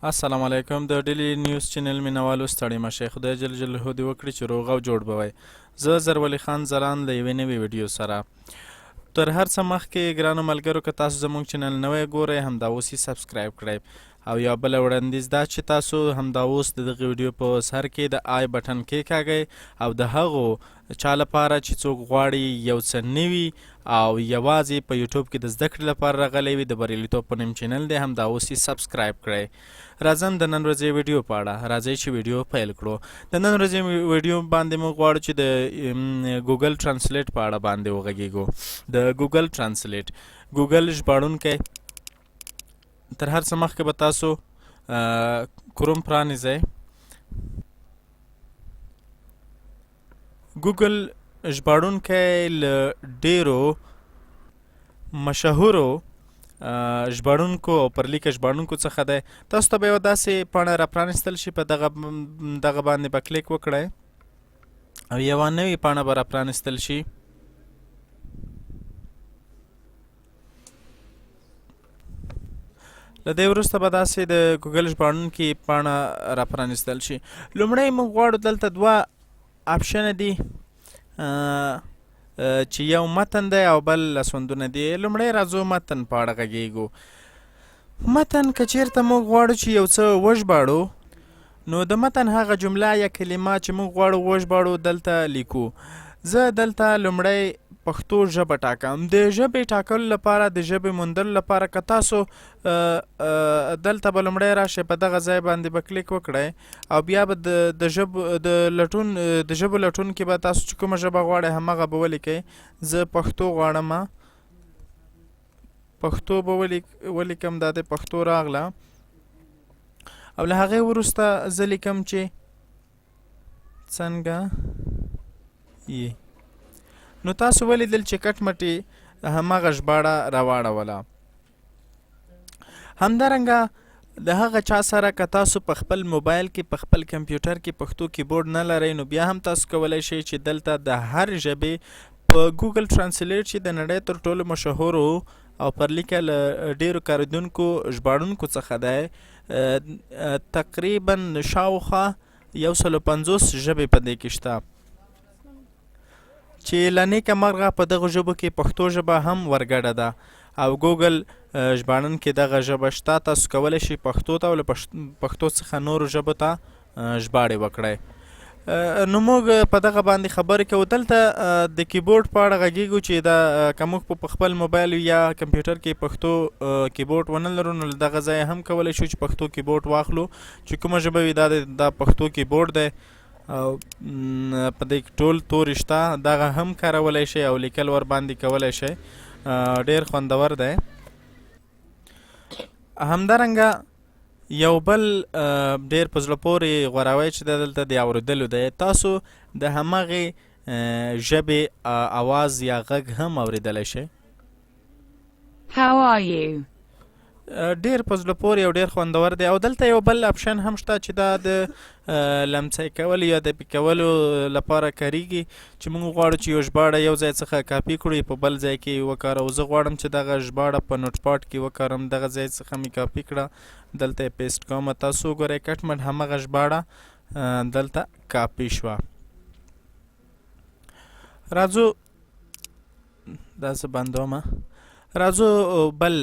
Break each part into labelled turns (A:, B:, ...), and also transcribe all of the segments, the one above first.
A: السلام علیکم د ډیلی نیوز چینل مینوالو ستړي مشئ خدای جل جلاله دې وکړي چې روغ او جوړ به وئ زه زرولي خان ځلان له یوې نوې ویډیو سره تر هر څه مخکې ګرانو ملګرو که تاسو زموږ چینل نوی ګورئ همدا اوس یې سبسکرایب کړئ او یا بله وړاندیز دا چې تاسو همدا اوس د دغې ویډیو په سر کې د آی بټن کېکاږئ او د هغو چا لپاره چې څوک غواړي یو څه نوي او یوازې په یوټیوب کې د زده کړې لپاره راغلی وي د بریالیتوب په نوم چینل دی همدا اوس یې سبسکرایب کړئ راځم د نن ورځې ویډیو په اړه راځئ چې ویډیو پیل کړو د نن ورځې ویډیو باندې موږ غواړو چې د ګوګل ټرانسلیټ په اړه باندې وغږیږو د ګوګل ټرانسلیټ ګوګل ژباړونکی تر هر څه مخکې به تاسو کروم پرانیزئ ګوګل ژباړونکی له ډیرو مشهورو ژباړونکو او پرلیکه ژباړونکو څخه دی تاسو ته به یوه داسې پاڼه راپرانیستل شي په دغه باندې به کلیک وکړئ او یوه نوې پاڼه به راپرانیستل شي له دې وروسته به داسې د ګوګل ژباړونکي پاڼه راپرانیستل شي لومړی موږ غواړو دلته دوه آپشنه دي چې یو متن دی او بل لاسوندونه دي لومړی راځو متن په اړه غږیږو متن که چیرته موږ غواړو چې یو څه وژباړو نو د متن هغه جمله یا کلمه چې موږ غواړو وژباړو دلته لیکو زه دلته لومړی پښتو ژبه ټاکم د ژبې ټاکلو لپاره د ژبې موندلو لپاره که تاسو دلته به لومړی راشئ په دغه ځای باندې به کلیک وکړئ او بیا به د ژبو لټون کې به تاسو چې کومه ژبه غواړئ همغه به ولیکئ زه پښتو غواړم پښتو به ولیکم دا د پښتو راغله او له هغې وروسته زه لیکم چې څنګه یې نو تاسو ولیدل چې کټ مټې همغه ژباړه راواړوله همدارنګه د هغه چا سره که تاسو په خپل موبایل کې په خپل کمپیوټر کې پښتو کیبورډ نه لرئ نو بیا هم تاسو کولی شئ چې دلته د هر ژبې په ګوګل ټرانسلیټ چې د نړۍ تر ټولو مشهورو او پرلیکه له ډیرو کاریدونکو ژباړونکو څخه دی تقریبا شاوخوا 150 ژبې په دې کې شته چې له نیکه مرغه په دغو ژبو کې پښتو ژبه هم ورګډه ده او ګوګل ژباړونکي دغه ژبه شته تاسو کولی شئ پښتو ته او له پښتو څخه نورو ژبو ته ژباړې وکړئ نو موږ په دغه باندې خبرې کوو دلته د کیبورډ په اړه غږیږو چې دا که موږ په خپل موبایل یا کمپیوټر کې پښتو کیبورډ ونه لرو نو له دغه ځایه هم کولی شو چې پښتو کیبورډ واخلو چې کومه ژبه وي دا پښتو کیبورډ دی او په دې ټول تورې شته دغه هم کارولی شئ او لیکل ور باندې کولی شئ ډېر خوندور دی همدارنګه یو بل ډېر په زړه پورې غوراوی چې دی دلته د اورېدلو دی تاسو د همغې ژبې اواز یا غږ هم اورېدلی شئ
B: How are you?
A: ډېر په زړه پورې او ډېر خوندور دی او دلته یو بل اپشن هم شته چې دا د لمڅی کولو یا د پی کولو لپاره کاریږي چې موږ غواړو چې یو ژباړه یو ځای څخه کاپي کړو په بل ځای کې وکاروو زه غواړم چې دغه ژباړه په نوټ پاډ کې وکاروم دغه ځای څخه مې کاپي کړه دلته یې پیسټ کوم تاسو وګورئ کټ مټ همغه ژباړه دلته کاپي شوه راځو دا زه بندومه راځو بل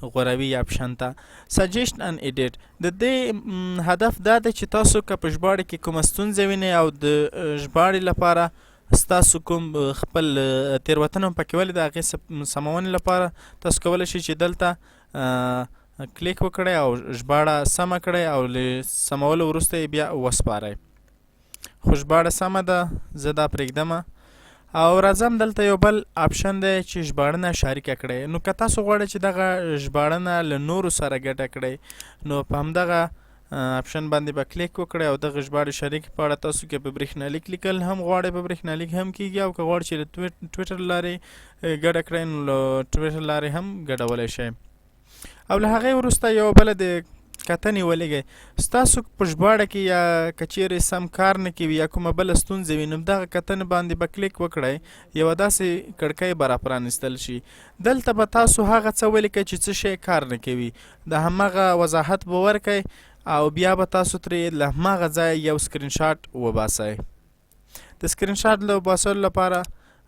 A: غوروي اپشن ته سجیشن ان ایډیټ د دې هدف دا دی چې تاسو که په ژباړې کې کومه ستونزه وینئ او د ژباړې لپاره ستاسو کوم خپل تېروتنه هم پکې ولې د هغې سمونې لپاره تاسو کولی شئ چې دلته کلیک وکړئ او ژباړه سمه کړئ او له سمولو وروسته یې بیا وسپارئ خو ژباړه سمه ده زه دا پرېږدمه او راځم دلته یو بل آپشن دی چې ژباړنه شریکه کړئ نو که تاسو غواړئ چې دغه ژباړنه له نورو سره ګډه کړئ نو په همدغه آپشن باندې به کلیک وکړئ او دغه ژباړې شریک په اړه تاسو که په برېښنالیک لیکل هم غواړئ په برېښنالیک هم کیږي او که غواړئ چې له ټویټر لارې ګډه کړئ نو له ټویټر لارې هم ګډولی شئ او له هغې وروسته یوه بله د کتنې ولګئ. ستاسو په ژباړه کې یا که چیرې سم کار نه کوي یا کومه بله ستونزه وي نو دغه کتنې باندې به کلیک وکړئ، یوه داسې کړکۍ به راپرانیستل شي. دلته به تاسو هغه څه ولیکئ چې څه شی کار نه کوي، د همغه وضاحت به ورکئ او بیا به تاسو ترې له هماغه ځایه یو سکرین شاټ وباسئ. د سکرین شاټ له باسلو لپاره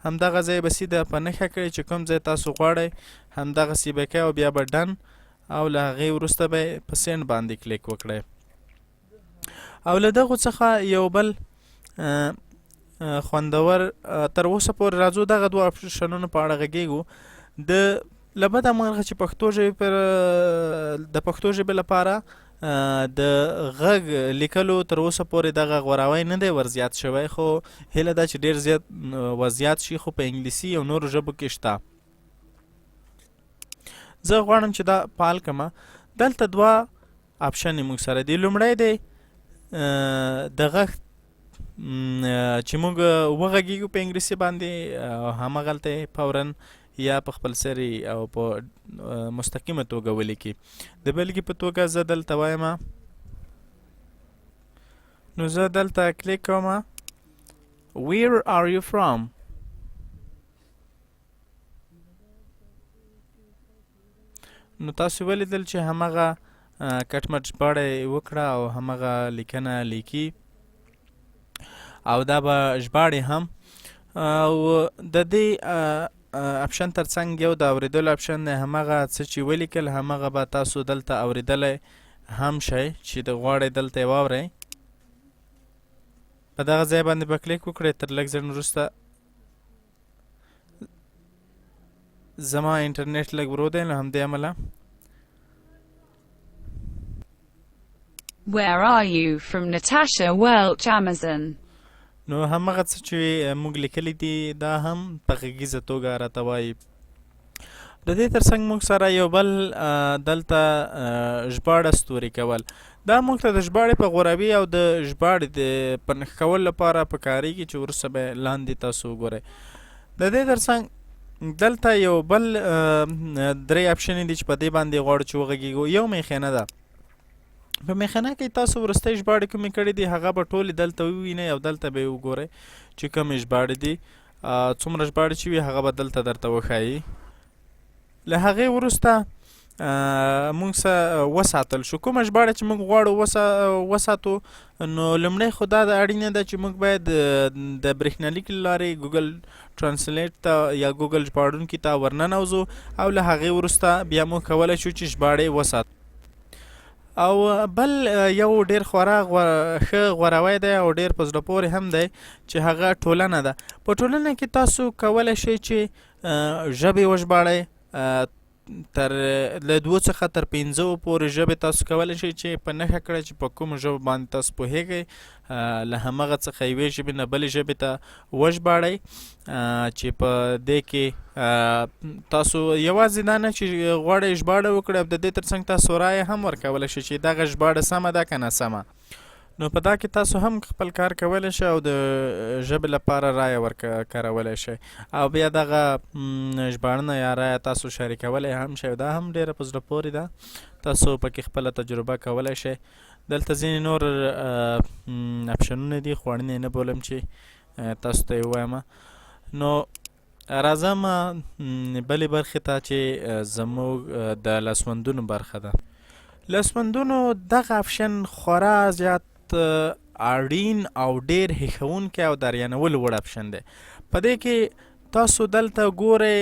A: همدغه ځای به سیده په نښه کړئ چې کوم ځای تاسو غواړئ همدغسې به کوئ او بیا به ډن او له هغې وروسته به یې په سینډ باندې کلیک وکړئ. او له دغو څخه یو بل خوندور تر اوسه پورې راځو دغه دوه اپشنونو په اړه غږیږو. د له بده مرغه چې پښتو ژبې د پښتو ژبې لپاره د غږ لیکلو تر اوسه پورې دغه غوراوی نه دی ورزیات شوی، خو هیله ده چې ډېر زیات وزیات شي، خو په انګلیسي او نورو ژبو کې شته. زه غواړم چې دا فعال کړمه. دلته دوه اپشنې موږ سره دي. لومړی دی د غږ چې موږ وغږیږو په انګلیسي باندې همغلته فورا یا په خپل سري او په مستقیمه توګه ولیکي. د بلګې په توګه زه دلته وایم، نو زه دلته کلیک کوم Where are you from؟ نو تاسو ولیدل چې همغه کټ مټ ژباړه یې وکړه او همغه لیکنه لیکي او دا به ژباړي هم. او د دې اپشن تر څنګ یو د اورېدلو اپشن دی، همغه څه چې ولیکل همغه به تاسو دلته اورېدلی هم شئ چې د غواړئ دلته یې واورئ. په دغه ځای باندې به کلیک وکړئ. تر لږ ځنډ وروسته زما انټرنیټ لږ ورو دی، نو همدې امله
B: Where are you? From Natasha Welch, Amazon.
A: نو همغه څه چې موږ لیکلی دي دا هم په غږیزه توګه راته وایي. د دې تر څنګ موږ سره یو بل دلته ژباړه ستوري کول. دا موږ ته د ژباړې په غوراوي او د ژباړې د په نښه کولو لپاره پکارېږي چې وروسته به لاندې تاسو وګورئ. د دې تر څنګ دلته یو بل درې اپشنې دي چې په دې باندې غواړو چې وغږیږو. یو میخانه ده. په میخانه کې تاسو وروستۍ ژباړې کومې کړي دي هغه به ټولې دلته ووینئ او دلته به یې وګورئ چې کومې ژباړې دي، څومره ژباړې چې وي هغه به دلته درته وښایي. له هغې وروسته موږ وساتل شو. کومه ژباړه چې موږ غواړو وساتو، نو لومړی خو دا اړینه ده چې موږ باید د برېښنالیک له لارې ګوګل ټرانسلیټ ته یا ګوګل ژباړونکي ته ورننوځو او له هغې وروسته بیا موږ کولی شو چې ژباړې وساتو. او بل یو ډېر خورا ښه غوراوی دی او ډېر په زړه پورې هم دی چې هغه ټولنه ده. په ټولنه کې تاسو کولی شئ چې ژبې وژباړئ. تر له 2 څخه تر 5 پورې ژبې تاسو کولی شئ چې په نښه کړئ چې په کومو ژبو باندې تاسو پوهیږئ، له همغه څخه یوې ژبې نه بلې ژبې ته وژباړئ چې په دې کې تاسو یوازې دا نه چې غواړئ ژباړه وکړئ، د دې تر څنګ تاسو رایه هم ورکولی شئ چې دغه ژباړه سمه ده که ناسمه. نو په دا کې تاسو هم خپل کار کولی شئ او د ژبې لپاره رایه ورکارولی شئ او بیا دغه ژباړنه یا رایه تاسو شریکولی هم شئ. دا هم ډېره په زړه پورې ده، تاسو پکې خپله تجربه کولی شئ. دلته ځینې نور اپشنونه دي، خو اړین یې نه بولم چې تاسو ته یې ووایم. نو راځم بلې برخې ته چې زموږ د لاسوندونو برخه ده. لاسوندونو دغه اپشن خورا زیات اړین او ډېر هیښوونکی او دریانولو وړ اپشن دی. په دې کې تاسو دلته ګورئ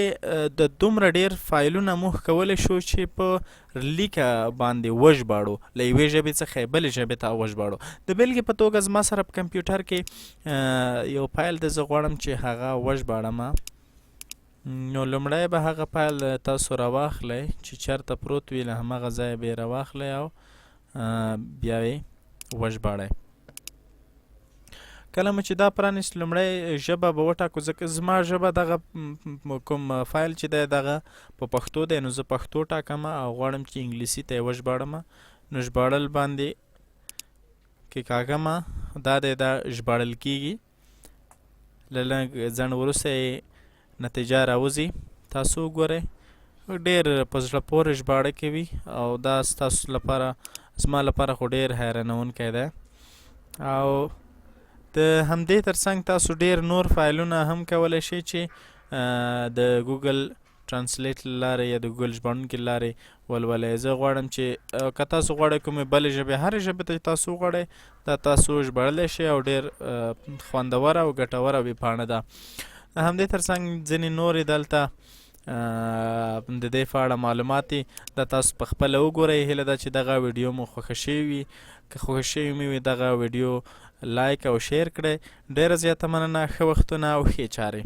A: د دومره ډېر فایلونه موږ کولی شو چې په لیکه باندې وژباړو، له یوې ژبې څخه یې بلې ژبې ته وژباړو. د بېلګې په توګه زما سره په کمپیوټر کې یو فایل دی، زه غواړم چې هغه وژباړمه. نو لومړی به هغه فایل تاسو راواخلئ چې چېرته پروت وي، له همغه ځایه به یې راواخلئ او بیا یې وژباړئ. کله مو چې دا پرانیست لومړی ژبه به وټاکو، ځکه زما ژبه دغه کوم فایل چې دی دغه په پښتو دی، نو زه پښتو ټاکمه او غواړم چې انګلیسي ته یې وژباړمه. نو ژباړل باندې کې کاږمه، دا دی دا ژباړل کېږي. له لږ ځنډ وروسته یې نتیجه راوځي، تاسو وګورئ ډېر په زړه پورې ژباړونکی وي او دا ستاسو لپاره زما لپاره خو ډېر حیرانونکی دی او د همدې ترڅنګ تاسو ډېر نور فایلونه هم کولی شئ چې د ګوګل ترانسلیټ له لارې یا د ګوګل ژباړونکي له لارې ولولئ. زه غواړم چې که تاسو غواړئ کومې بلې ژبې هرې ژبې ته تاسو وغواړئ دا تاسو ژباړلی شئ او ډېر خوندوره او ګټوره ویبپاڼه ده. د همدې ترڅنګ ځینې نورې دلته د دې په اړه معلومات دي دا تاسو په خپله وګورئ. هیله ده چې دغه ویډیو مو خوښه شوې وي. که خوښه شوې مې وي دغه ویډیو لایک او شیر کړئ. ډېره زیاته مننه. ښه وختونه او ښې چارې.